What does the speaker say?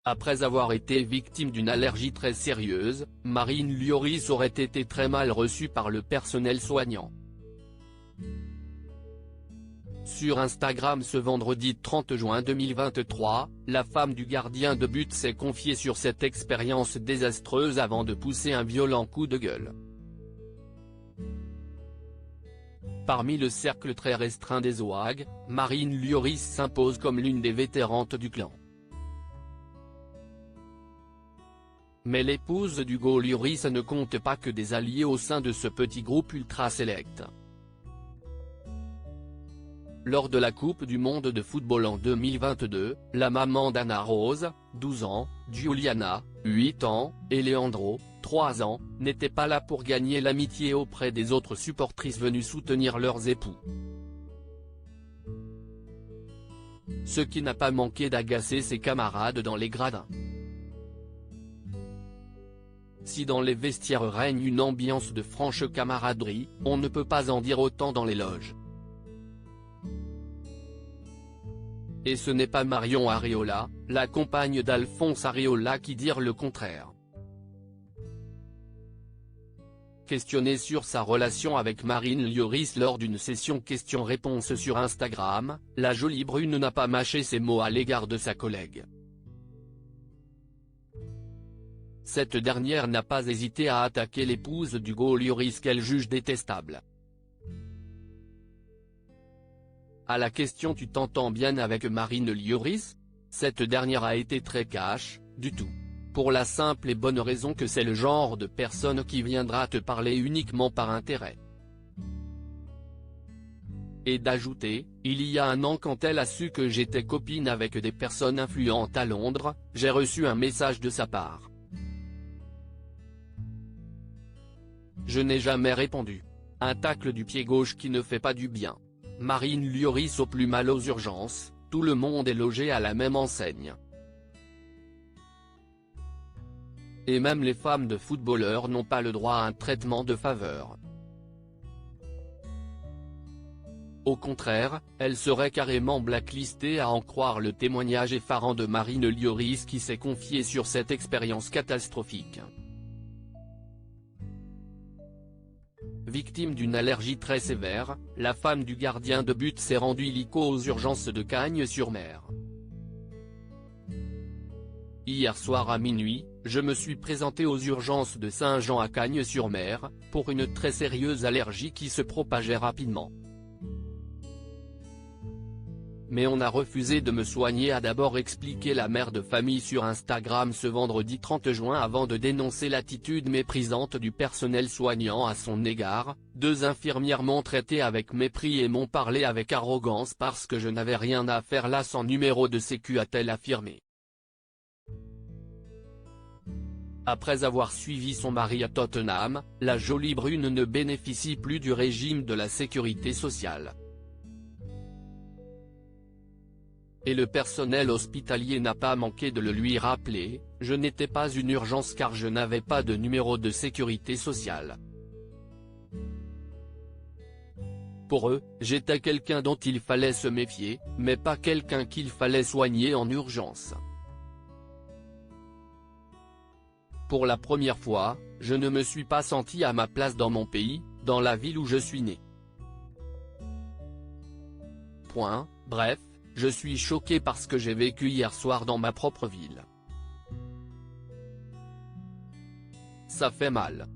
Après avoir été victime d'une allergie très sérieuse, Marine Lioris aurait été très mal reçue par le personnel soignant. Sur Instagram ce vendredi 30 juin 2023, la femme du gardien de but s'est confiée sur cette expérience désastreuse avant de pousser un violent coup de gueule. Parmi le cercle très restreint des OAG, Marine Lioris s'impose comme l'une des vétérantes du clan. Mais l'épouse d'Hugo Lloris ne compte pas que des alliés au sein de ce petit groupe ultra sélect. Lors de la Coupe du monde de football en 2022, la maman d'Anna Rose, 12 ans, Giuliana, 8 ans, et Leandro, 3 ans, n'étaient pas là pour gagner l'amitié auprès des autres supportrices venues soutenir leurs époux. Ce qui n'a pas manqué d'agacer ses camarades dans les gradins. Si dans les vestiaires règne une ambiance de franche camaraderie, on ne peut pas en dire autant dans les loges. Et ce n'est pas Marion Areola, la compagne d'Alphonse Areola qui dire le contraire. Questionnée sur sa relation avec Marine Lioris lors d'une session questions-réponses sur Instagram, la jolie brune n'a pas mâché ses mots à l'égard de sa collègue. Cette dernière n'a pas hésité à attaquer l'épouse d'Hugo Lloris qu'elle juge détestable. À la question « Tu t'entends bien avec Marine Lioris ?», cette dernière a été très cash, du tout. Pour la simple et bonne raison que c'est le genre de personne qui viendra te parler uniquement par intérêt. Et d'ajouter, il y a un an quand elle a su que j'étais copine avec des personnes influentes à Londres, j'ai reçu un message de sa part. Je n'ai jamais répondu. Un tacle du pied gauche qui ne fait pas du bien. Marine Lioris au plus mal aux urgences, tout le monde est logé à la même enseigne. Et même les femmes de footballeurs n'ont pas le droit à un traitement de faveur. Au contraire, elles seraient carrément blacklistées à en croire le témoignage effarant de Marine Lioris qui s'est confiée sur cette expérience catastrophique. Victime d'une allergie très sévère, la femme du gardien de but s'est rendue illico aux urgences de Cagnes-sur-Mer. Hier soir à minuit, je me suis présenté aux urgences de Saint-Jean à Cagnes-sur-Mer, pour une très sérieuse allergie qui se propageait rapidement. Mais on a refusé de me soigner, a d'abord expliqué la mère de famille sur Instagram ce vendredi 30 juin avant de dénoncer l'attitude méprisante du personnel soignant à son égard. Deux infirmières m'ont traité avec mépris et m'ont parlé avec arrogance parce que je n'avais rien à faire là sans numéro de sécu, a-t-elle affirmé. Après avoir suivi son mari à Tottenham, la jolie brune ne bénéficie plus du régime de la sécurité sociale. Et le personnel hospitalier n'a pas manqué de le lui rappeler, je n'étais pas une urgence car je n'avais pas de numéro de sécurité sociale. Pour eux, j'étais quelqu'un dont il fallait se méfier, mais pas quelqu'un qu'il fallait soigner en urgence. Pour la première fois, je ne me suis pas senti à ma place dans mon pays, dans la ville où je suis né. Bref, je suis choqué par ce que j'ai vécu hier soir dans ma propre ville. Ça fait mal.